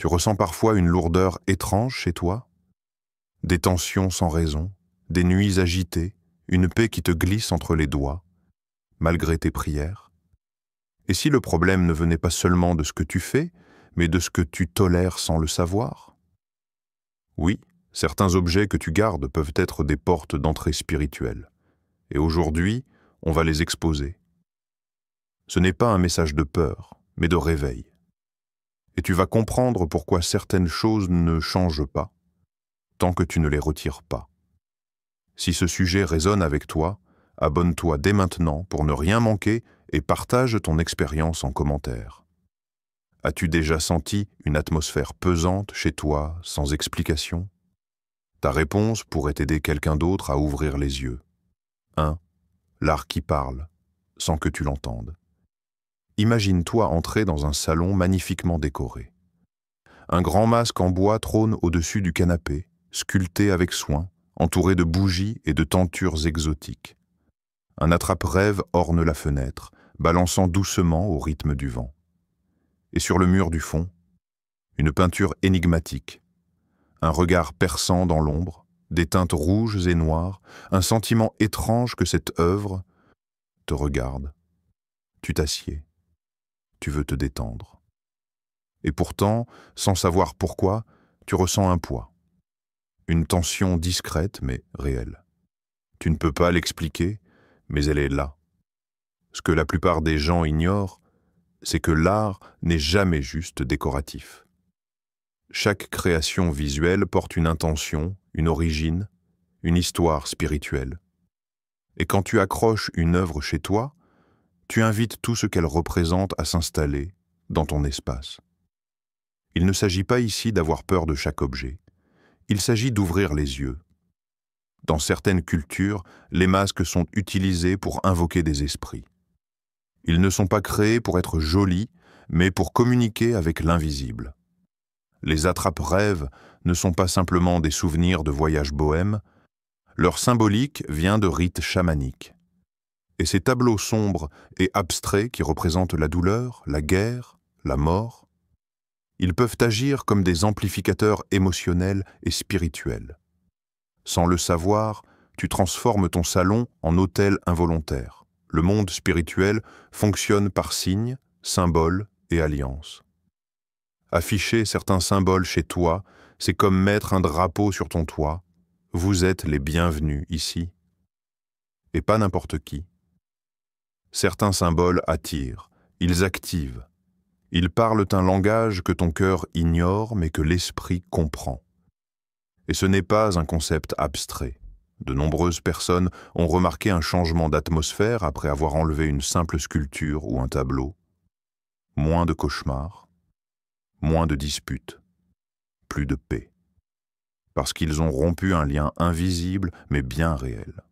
Tu ressens parfois une lourdeur étrange chez toi? Des tensions sans raison, des nuits agitées, une paix qui te glisse entre les doigts, malgré tes prières? Et si le problème ne venait pas seulement de ce que tu fais, mais de ce que tu tolères sans le savoir? Oui, certains objets que tu gardes peuvent être des portes d'entrée spirituelle. Et aujourd'hui, on va les exposer. Ce n'est pas un message de peur, mais de réveil. Et tu vas comprendre pourquoi certaines choses ne changent pas, tant que tu ne les retires pas. Si ce sujet résonne avec toi, abonne-toi dès maintenant pour ne rien manquer et partage ton expérience en commentaire. As-tu déjà senti une atmosphère pesante chez toi, sans explication? Ta réponse pourrait aider quelqu'un d'autre à ouvrir les yeux. 1. L'art qui parle, sans que tu l'entendes. Imagine-toi entrer dans un salon magnifiquement décoré. Un grand masque en bois trône au-dessus du canapé, sculpté avec soin, entouré de bougies et de tentures exotiques. Un attrape-rêve orne la fenêtre, balançant doucement au rythme du vent. Et sur le mur du fond, une peinture énigmatique, un regard perçant dans l'ombre, des teintes rouges et noires, un sentiment étrange que cette œuvre te regarde. Tu t'assieds, tu veux te détendre. Et pourtant, sans savoir pourquoi, tu ressens un poids. Une tension discrète mais réelle. Tu ne peux pas l'expliquer, mais elle est là. Ce que la plupart des gens ignorent, c'est que l'art n'est jamais juste décoratif. Chaque création visuelle porte une intention, une origine, une histoire spirituelle. Et quand tu accroches une œuvre chez toi, tu invites tout ce qu'elle représente à s'installer dans ton espace. Il ne s'agit pas ici d'avoir peur de chaque objet. Il s'agit d'ouvrir les yeux. Dans certaines cultures, les masques sont utilisés pour invoquer des esprits. Ils ne sont pas créés pour être jolis, mais pour communiquer avec l'invisible. Les attrape-rêves ne sont pas simplement des souvenirs de voyages bohèmes, leur symbolique vient de rites chamaniques. Et ces tableaux sombres et abstraits qui représentent la douleur, la guerre, la mort, ils peuvent agir comme des amplificateurs émotionnels et spirituels. Sans le savoir, tu transformes ton salon en hôtel involontaire. Le monde spirituel fonctionne par signes, symboles et alliances. Afficher certains symboles chez toi, c'est comme mettre un drapeau sur ton toit. Vous êtes les bienvenus ici. Et pas n'importe qui. Certains symboles attirent, ils activent. Ils parlent un langage que ton cœur ignore mais que l'esprit comprend. Et ce n'est pas un concept abstrait. De nombreuses personnes ont remarqué un changement d'atmosphère après avoir enlevé une simple sculpture ou un tableau. Moins de cauchemars, moins de disputes, plus de paix. Parce qu'ils ont rompu un lien invisible mais bien réel.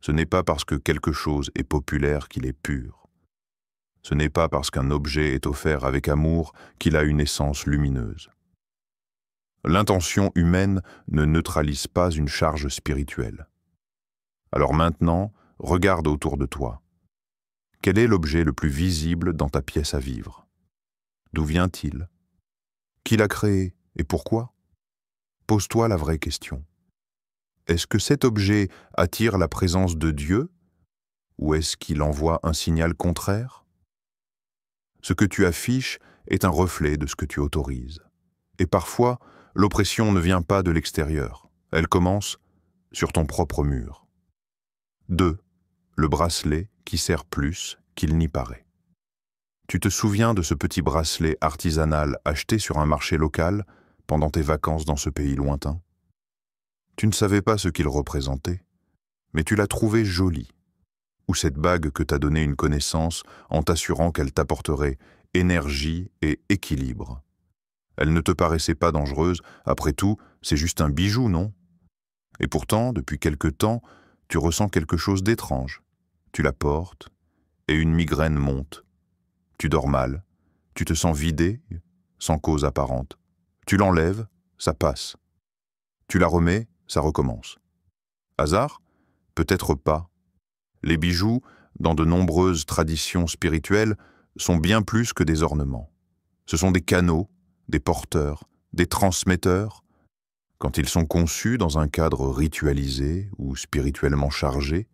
Ce n'est pas parce que quelque chose est populaire qu'il est pur. Ce n'est pas parce qu'un objet est offert avec amour qu'il a une essence lumineuse. L'intention humaine ne neutralise pas une charge spirituelle. Alors maintenant, regarde autour de toi. Quel est l'objet le plus visible dans ta pièce à vivre? D'où vient-il? Qui l'a créé et pourquoi? Pose-toi la vraie question. Est-ce que cet objet attire la présence de Dieu ou est-ce qu'il envoie un signal contraire? Ce que tu affiches est un reflet de ce que tu autorises. Et parfois, l'oppression ne vient pas de l'extérieur. Elle commence sur ton propre mur. 2. Le bracelet qui sert plus qu'il n'y paraît. Tu te souviens de ce petit bracelet artisanal acheté sur un marché local pendant tes vacances dans ce pays lointain? Tu ne savais pas ce qu'il représentait, mais tu l'as trouvé joli. Ou cette bague que t'a donnée une connaissance en t'assurant qu'elle t'apporterait énergie et équilibre. Elle ne te paraissait pas dangereuse, après tout, c'est juste un bijou, non? Et pourtant, depuis quelque temps, tu ressens quelque chose d'étrange. Tu la portes, et une migraine monte. Tu dors mal, tu te sens vidé, sans cause apparente. Tu l'enlèves, ça passe. Tu la remets, ça recommence. Hasard? Peut-être pas. Les bijoux, dans de nombreuses traditions spirituelles, sont bien plus que des ornements. Ce sont des canaux, des porteurs, des transmetteurs. Quand ils sont conçus dans un cadre ritualisé ou spirituellement chargé,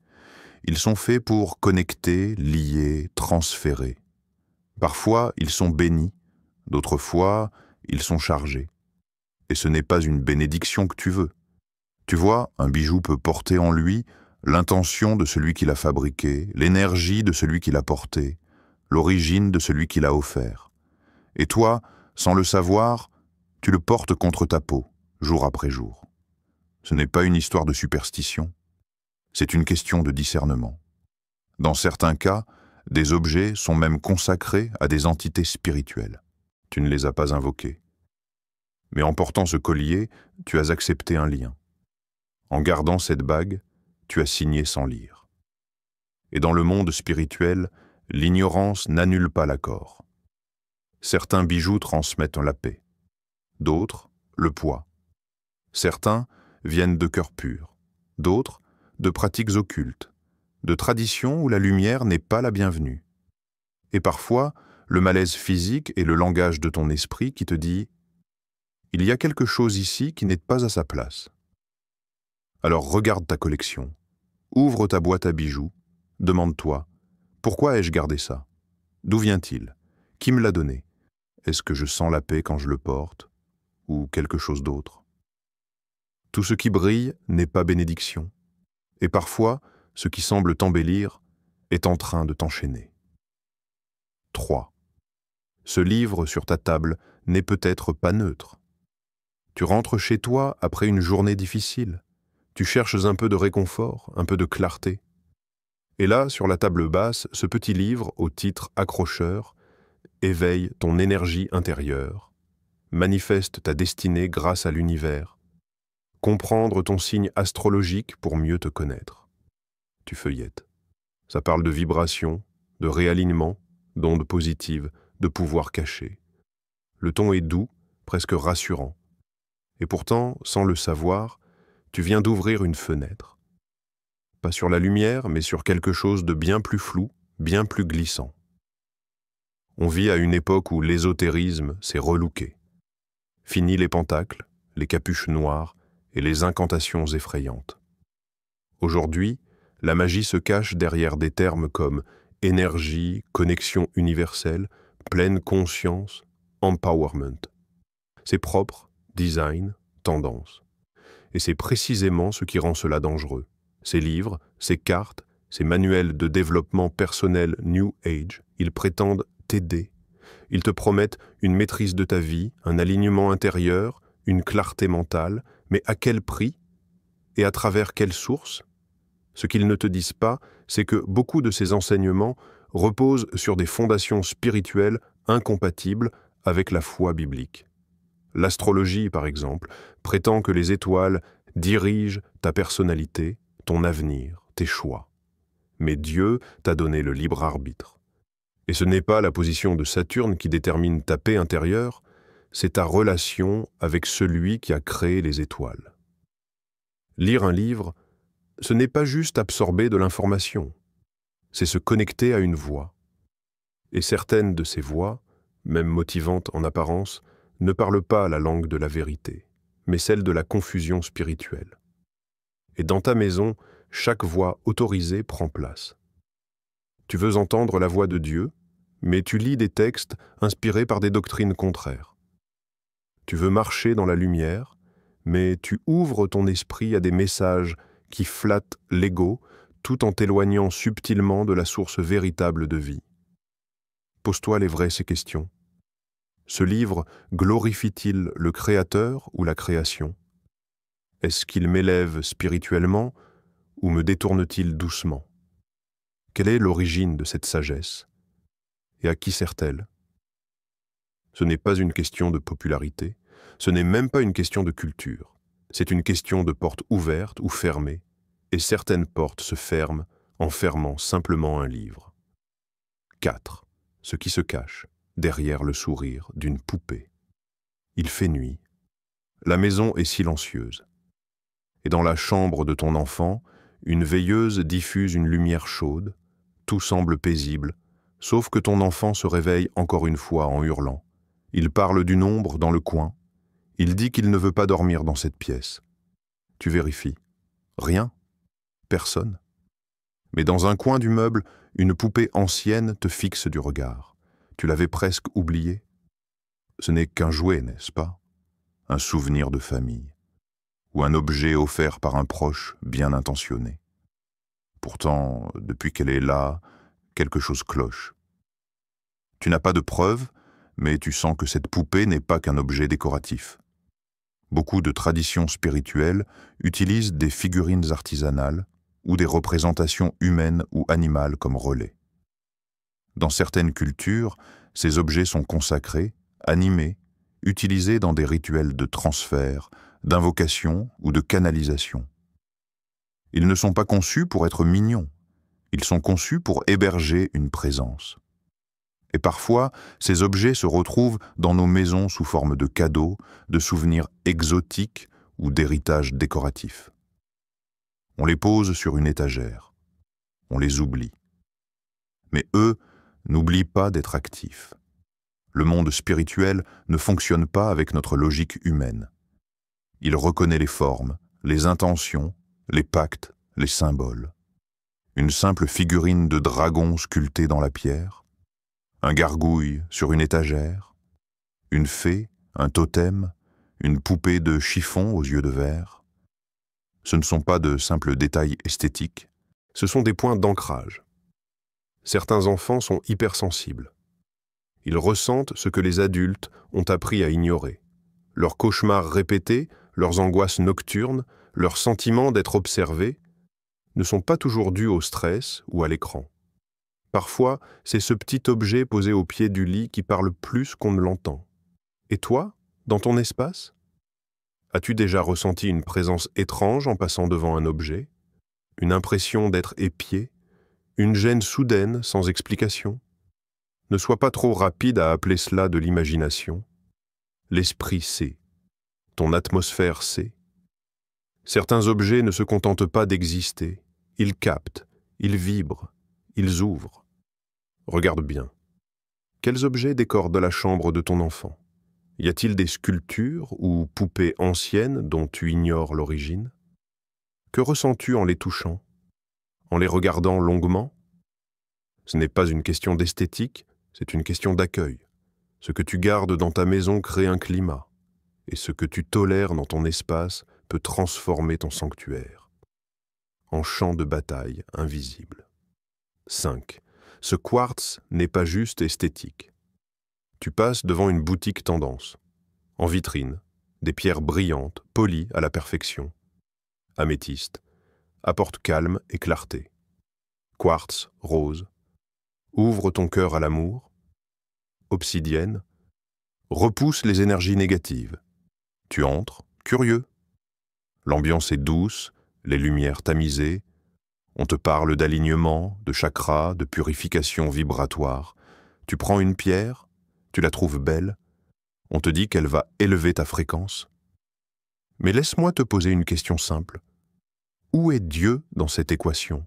ils sont faits pour connecter, lier, transférer. Parfois, ils sont bénis, d'autres fois, ils sont chargés. Et ce n'est pas une bénédiction que tu veux. Tu vois, un bijou peut porter en lui l'intention de celui qui l'a fabriqué, l'énergie de celui qui l'a porté, l'origine de celui qui l'a offert. Et toi, sans le savoir, tu le portes contre ta peau, jour après jour. Ce n'est pas une histoire de superstition, c'est une question de discernement. Dans certains cas, des objets sont même consacrés à des entités spirituelles. Tu ne les as pas invoqués. Mais en portant ce collier, tu as accepté un lien. En gardant cette bague, tu as signé sans lire. Et dans le monde spirituel, l'ignorance n'annule pas l'accord. Certains bijoux transmettent la paix, d'autres, le poids. Certains viennent de cœurs purs, d'autres, de pratiques occultes, de traditions où la lumière n'est pas la bienvenue. Et parfois, le malaise physique est le langage de ton esprit qui te dit « Il y a quelque chose ici qui n'est pas à sa place ». Alors regarde ta collection, ouvre ta boîte à bijoux, demande-toi « Pourquoi ai-je gardé ça? D'où vient-il? Qui me l'a donné? Est-ce que je sens la paix quand je le porte? Ou quelque chose d'autre ?» Tout ce qui brille n'est pas bénédiction, et parfois, ce qui semble t'embellir est en train de t'enchaîner. 3. Ce livre sur ta table n'est peut-être pas neutre. Tu rentres chez toi après une journée difficile. Tu cherches un peu de réconfort, un peu de clarté. Et là, sur la table basse, ce petit livre au titre accrocheur éveille ton énergie intérieure, manifeste ta destinée grâce à l'univers, comprendre ton signe astrologique pour mieux te connaître. Tu feuillettes. Ça parle de vibrations, de réalignement, d'ondes positives, de pouvoirs cachés. Le ton est doux, presque rassurant. Et pourtant, sans le savoir, tu viens d'ouvrir une fenêtre. Pas sur la lumière, mais sur quelque chose de bien plus flou, bien plus glissant. On vit à une époque où l'ésotérisme s'est relooké. Fini les pentacles, les capuches noires et les incantations effrayantes. Aujourd'hui, la magie se cache derrière des termes comme énergie, connexion universelle, pleine conscience, empowerment. C'est propre, design, tendance. Et c'est précisément ce qui rend cela dangereux. Ces livres, ces cartes, ces manuels de développement personnel New Age, ils prétendent t'aider. Ils te promettent une maîtrise de ta vie, un alignement intérieur, une clarté mentale, mais à quel prix? Et à travers quelle source? Ce qu'ils ne te disent pas, c'est que beaucoup de ces enseignements reposent sur des fondations spirituelles incompatibles avec la foi biblique. L'astrologie, par exemple, prétend que les étoiles dirigent ta personnalité, ton avenir, tes choix. Mais Dieu t'a donné le libre arbitre. Et ce n'est pas la position de Saturne qui détermine ta paix intérieure, c'est ta relation avec celui qui a créé les étoiles. Lire un livre, ce n'est pas juste absorber de l'information, c'est se connecter à une voix. Et certaines de ces voix, même motivantes en apparence, ne parlent pas la langue de la vérité, mais celle de la confusion spirituelle. Et dans ta maison, chaque voix autorisée prend place. Tu veux entendre la voix de Dieu, mais tu lis des textes inspirés par des doctrines contraires. Tu veux marcher dans la lumière, mais tu ouvres ton esprit à des messages qui flattent l'ego tout en t'éloignant subtilement de la source véritable de vie. Pose-toi ces questions. Ce livre glorifie-t-il le Créateur ou la création? Est-ce qu'il m'élève spirituellement ou me détourne-t-il doucement? Quelle est l'origine de cette sagesse? Et à qui sert-elle? Ce n'est pas une question de popularité, ce n'est même pas une question de culture. C'est une question de porte ouverte ou fermée, et certaines portes se ferment en fermant simplement un livre. 4. Ce qui se cache derrière le sourire d'une poupée. Il fait nuit. La maison est silencieuse. Et dans la chambre de ton enfant, une veilleuse diffuse une lumière chaude. Tout semble paisible, sauf que ton enfant se réveille encore une fois en hurlant. Il parle d'une ombre dans le coin. Il dit qu'il ne veut pas dormir dans cette pièce. Tu vérifies. Rien. Personne. Mais dans un coin du meuble, une poupée ancienne te fixe du regard. Tu l'avais presque oubliée. Ce n'est qu'un jouet, n'est-ce pas? Un souvenir de famille. Ou un objet offert par un proche bien intentionné. Pourtant, depuis qu'elle est là, quelque chose cloche. Tu n'as pas de preuves, mais tu sens que cette poupée n'est pas qu'un objet décoratif. Beaucoup de traditions spirituelles utilisent des figurines artisanales ou des représentations humaines ou animales comme relais. Dans certaines cultures, ces objets sont consacrés, animés, utilisés dans des rituels de transfert, d'invocation ou de canalisation. Ils ne sont pas conçus pour être mignons, ils sont conçus pour héberger une présence. Et parfois, ces objets se retrouvent dans nos maisons sous forme de cadeaux, de souvenirs exotiques ou d'héritages décoratifs. On les pose sur une étagère. On les oublie. Mais eux n'oublient pas d'être actifs. Le monde spirituel ne fonctionne pas avec notre logique humaine. Il reconnaît les formes, les intentions, les pactes, les symboles. Une simple figurine de dragon sculptée dans la pierre, un gargouille sur une étagère, une fée, un totem, une poupée de chiffon aux yeux de verre. Ce ne sont pas de simples détails esthétiques, ce sont des points d'ancrage. Certains enfants sont hypersensibles. Ils ressentent ce que les adultes ont appris à ignorer. Leurs cauchemars répétés, leurs angoisses nocturnes, leur sentiment d'être observés ne sont pas toujours dus au stress ou à l'écran. Parfois, c'est ce petit objet posé au pied du lit qui parle plus qu'on ne l'entend. Et toi, dans ton espace? As-tu déjà ressenti une présence étrange en passant devant un objet? Une impression d'être épié? Une gêne soudaine sans explication? Ne sois pas trop rapide à appeler cela de l'imagination. L'esprit sait. Ton atmosphère sait. Certains objets ne se contentent pas d'exister. Ils captent, ils vibrent, ils ouvrent. Regarde bien. Quels objets décorent la chambre de ton enfant? Y a-t-il des sculptures ou poupées anciennes dont tu ignores l'origine? Que ressens-tu en les touchant? En les regardant longuement? Ce n'est pas une question d'esthétique, c'est une question d'accueil. Ce que tu gardes dans ta maison crée un climat, et ce que tu tolères dans ton espace peut transformer ton sanctuaire en champ de bataille invisible. 5. Ce quartz n'est pas juste esthétique. Tu passes devant une boutique tendance. En vitrine, des pierres brillantes, polies à la perfection. Améthyste, apporte calme et clarté. Quartz, rose, ouvre ton cœur à l'amour. Obsidienne, repousse les énergies négatives. Tu entres, curieux. L'ambiance est douce, les lumières tamisées. On te parle d'alignement, de chakras, de purification vibratoire. Tu prends une pierre, tu la trouves belle. On te dit qu'elle va élever ta fréquence. Mais laisse-moi te poser une question simple. Où est Dieu dans cette équation?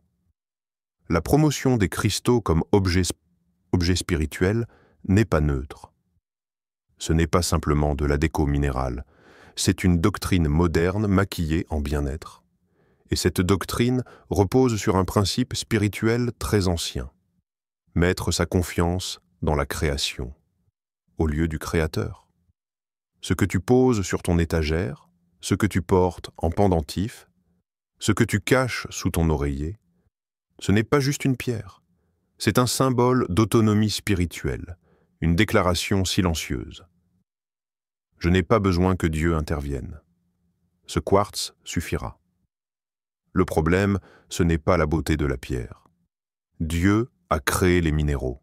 La promotion des cristaux comme objets spirituels n'est pas neutre. Ce n'est pas simplement de la déco minérale, c'est une doctrine moderne maquillée en bien-être. Et cette doctrine repose sur un principe spirituel très ancien. Mettre sa confiance dans la création, au lieu du créateur. Ce que tu poses sur ton étagère, ce que tu portes en pendentif, ce que tu caches sous ton oreiller, ce n'est pas juste une pierre. C'est un symbole d'autonomie spirituelle, une déclaration silencieuse. Je n'ai pas besoin que Dieu intervienne. Ce quartz suffira. Le problème, ce n'est pas la beauté de la pierre. Dieu a créé les minéraux.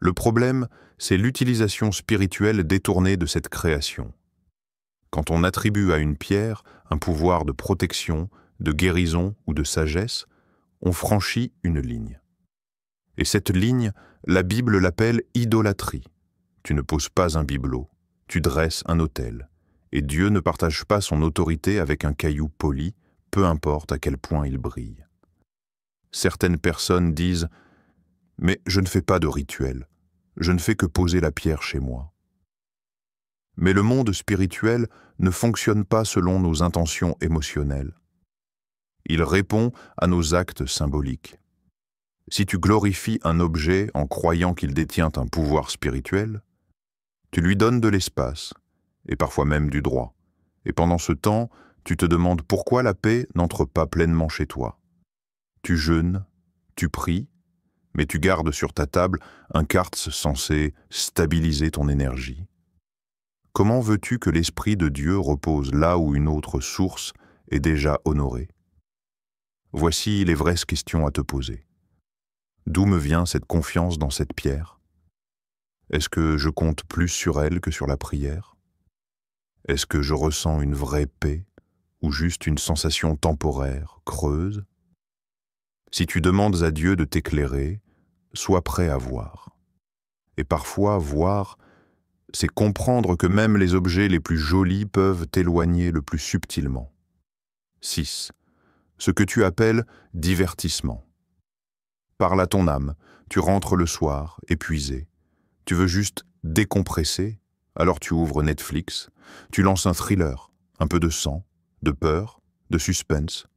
Le problème, c'est l'utilisation spirituelle détournée de cette création. Quand on attribue à une pierre un pouvoir de protection, de guérison ou de sagesse, on franchit une ligne. Et cette ligne, la Bible l'appelle idolâtrie. Tu ne poses pas un bibelot, tu dresses un autel. Et Dieu ne partage pas son autorité avec un caillou poli, peu importe à quel point il brille. Certaines personnes disent « Mais je ne fais pas de rituel, je ne fais que poser la pierre chez moi. » Mais le monde spirituel ne fonctionne pas selon nos intentions émotionnelles. Il répond à nos actes symboliques. Si tu glorifies un objet en croyant qu'il détient un pouvoir spirituel, tu lui donnes de l'espace, et parfois même du droit. Et pendant ce temps, tu te demandes pourquoi la paix n'entre pas pleinement chez toi. Tu jeûnes, tu pries, mais tu gardes sur ta table un quartz censé stabiliser ton énergie. Comment veux-tu que l'Esprit de Dieu repose là où une autre source est déjà honorée? Voici les vraies questions à te poser. D'où me vient cette confiance dans cette pierre? Est-ce que je compte plus sur elle que sur la prière? Est-ce que je ressens une vraie paix ou juste une sensation temporaire, creuse? Si tu demandes à Dieu de t'éclairer, sois prêt à voir. Et parfois, voir, c'est comprendre que même les objets les plus jolis peuvent t'éloigner le plus subtilement. 6. Ce que tu appelles divertissement. Parle à ton âme, tu rentres le soir, épuisé. Tu veux juste décompresser, alors tu ouvres Netflix, tu lances un thriller, un peu de sang, de peur, de suspense.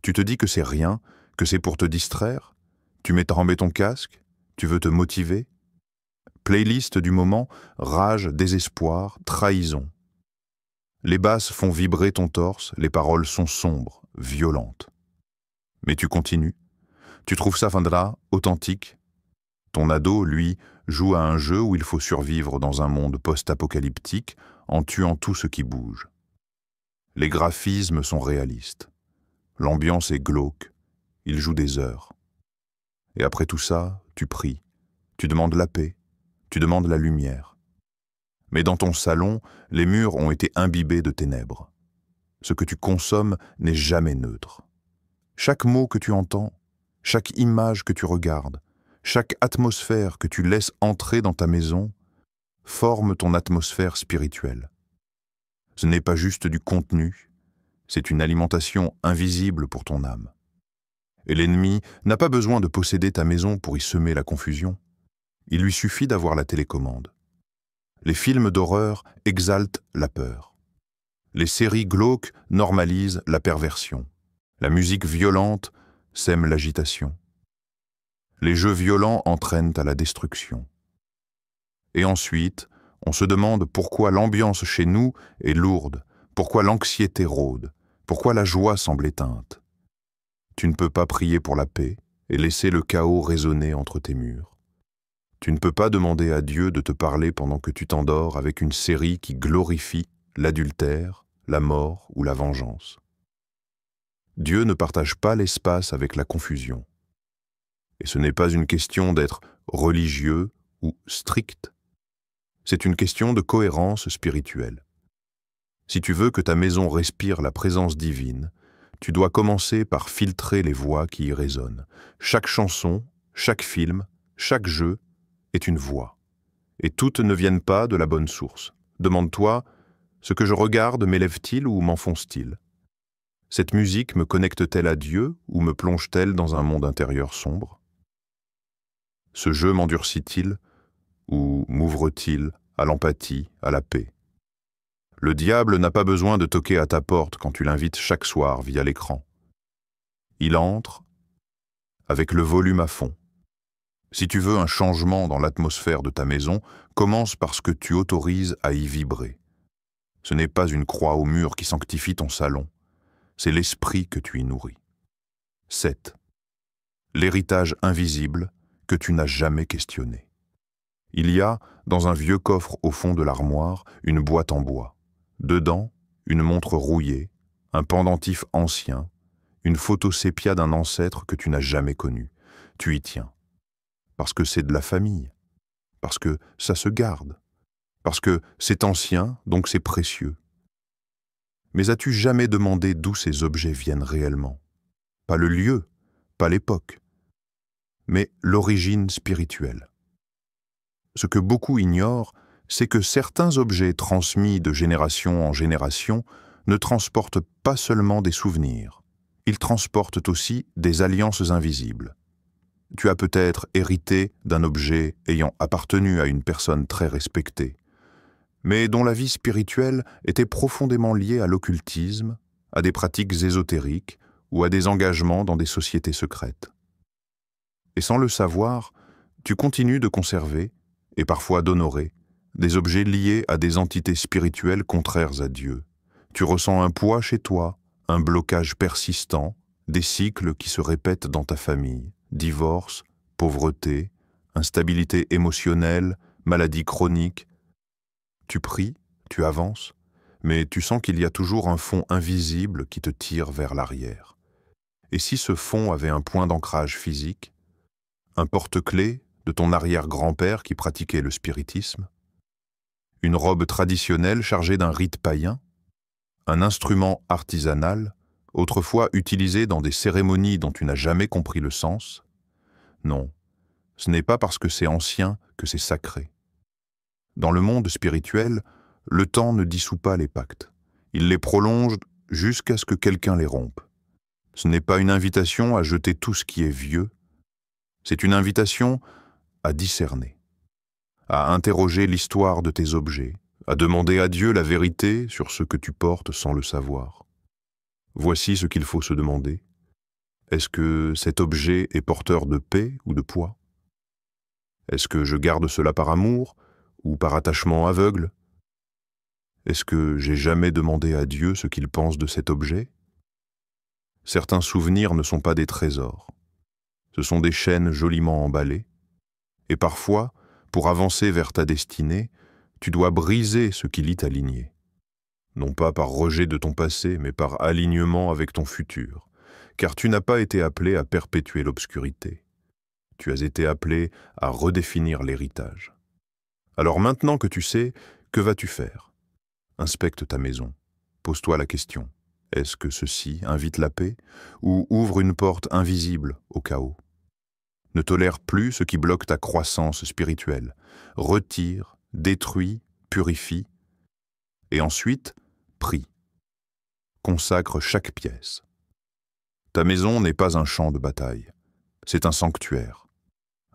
Tu te dis que c'est rien, que c'est pour te distraire. Tu mets ton casque, tu veux te motiver. Playlist du moment, rage, désespoir, trahison. Les basses font vibrer ton torse, les paroles sont sombres, violentes. Mais tu continues. Tu trouves ça authentique. Ton ado, lui, joue à un jeu où il faut survivre dans un monde post-apocalyptique en tuant tout ce qui bouge. Les graphismes sont réalistes. L'ambiance est glauque. Il joue des heures. Et après tout ça, tu pries. Tu demandes la paix. Tu demandes la lumière. Mais dans ton salon, les murs ont été imbibés de ténèbres. Ce que tu consommes n'est jamais neutre. Chaque mot que tu entends, chaque image que tu regardes, chaque atmosphère que tu laisses entrer dans ta maison forme ton atmosphère spirituelle. Ce n'est pas juste du contenu, c'est une alimentation invisible pour ton âme. Et l'ennemi n'a pas besoin de posséder ta maison pour y semer la confusion. Il lui suffit d'avoir la télécommande. Les films d'horreur exaltent la peur. Les séries glauques normalisent la perversion. La musique violente sème l'agitation. Les jeux violents entraînent à la destruction. Et ensuite, on se demande pourquoi l'ambiance chez nous est lourde, pourquoi l'anxiété rôde, pourquoi la joie semble éteinte. Tu ne peux pas prier pour la paix et laisser le chaos résonner entre tes murs. Tu ne peux pas demander à Dieu de te parler pendant que tu t'endors avec une série qui glorifie l'adultère, la mort ou la vengeance. Dieu ne partage pas l'espace avec la confusion. Et ce n'est pas une question d'être religieux ou strict. C'est une question de cohérence spirituelle. Si tu veux que ta maison respire la présence divine, tu dois commencer par filtrer les voix qui y résonnent. Chaque chanson, chaque film, chaque jeu est une voix. Et toutes ne viennent pas de la bonne source. Demande-toi, ce que je regarde m'élève-t-il ou m'enfonce-t-il? Cette musique me connecte-t-elle à Dieu ou me plonge-t-elle dans un monde intérieur sombre? Ce jeu m'endurcit-il ou m'ouvre-t-il à l'empathie, à la paix? Le diable n'a pas besoin de toquer à ta porte quand tu l'invites chaque soir via l'écran. Il entre avec le volume à fond. Si tu veux un changement dans l'atmosphère de ta maison, commence par ce que tu autorises à y vibrer. Ce n'est pas une croix au mur qui sanctifie ton salon, c'est l'esprit que tu y nourris. 7. L'héritage invisible que tu n'as jamais questionné. Il y a, dans un vieux coffre au fond de l'armoire, une boîte en bois. Dedans, une montre rouillée, un pendentif ancien, une photo sépia d'un ancêtre que tu n'as jamais connu. Tu y tiens. Parce que c'est de la famille. Parce que ça se garde. Parce que c'est ancien, donc c'est précieux. Mais as-tu jamais demandé d'où ces objets viennent réellement? Pas le lieu, pas l'époque, mais l'origine spirituelle. Ce que beaucoup ignorent, c'est que certains objets transmis de génération en génération ne transportent pas seulement des souvenirs, ils transportent aussi des alliances invisibles. Tu as peut-être hérité d'un objet ayant appartenu à une personne très respectée, mais dont la vie spirituelle était profondément liée à l'occultisme, à des pratiques ésotériques ou à des engagements dans des sociétés secrètes. Et sans le savoir, tu continues de conserver, et parfois d'honorer, des objets liés à des entités spirituelles contraires à Dieu. Tu ressens un poids chez toi, un blocage persistant, des cycles qui se répètent dans ta famille, divorce, pauvreté, instabilité émotionnelle, maladie chronique. Tu pries, tu avances, mais tu sens qu'il y a toujours un fond invisible qui te tire vers l'arrière. Et si ce fond avait un point d'ancrage physique, un porte-clés de ton arrière-grand-père qui pratiquait le spiritisme, une robe traditionnelle chargée d'un rite païen, un instrument artisanal, autrefois utilisé dans des cérémonies dont tu n'as jamais compris le sens? Non, ce n'est pas parce que c'est ancien que c'est sacré. Dans le monde spirituel, le temps ne dissout pas les pactes. Il les prolonge jusqu'à ce que quelqu'un les rompe. Ce n'est pas une invitation à jeter tout ce qui est vieux, c'est une invitation à discerner, à interroger l'histoire de tes objets, à demander à Dieu la vérité sur ce que tu portes sans le savoir. Voici ce qu'il faut se demander. Est-ce que cet objet est porteur de paix ou de poids? Est-ce que je garde cela par amour ou par attachement aveugle? Est-ce que j'ai jamais demandé à Dieu ce qu'il pense de cet objet? Certains souvenirs ne sont pas des trésors. Ce sont des chaînes joliment emballées. Et parfois, pour avancer vers ta destinée, tu dois briser ce qui lie ta lignée. Non pas par rejet de ton passé, mais par alignement avec ton futur. Car tu n'as pas été appelé à perpétuer l'obscurité. Tu as été appelé à redéfinir l'héritage. Alors maintenant que tu sais, que vas-tu faire? Inspecte ta maison. Pose-toi la question. Est-ce que ceci invite la paix ou ouvre une porte invisible au chaos? Ne tolère plus ce qui bloque ta croissance spirituelle. Retire, détruis, purifie. Et ensuite, prie. Consacre chaque pièce. Ta maison n'est pas un champ de bataille. C'est un sanctuaire.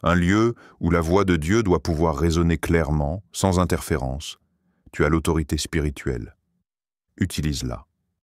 Un lieu où la voix de Dieu doit pouvoir résonner clairement, sans interférence. Tu as l'autorité spirituelle. Utilise-la.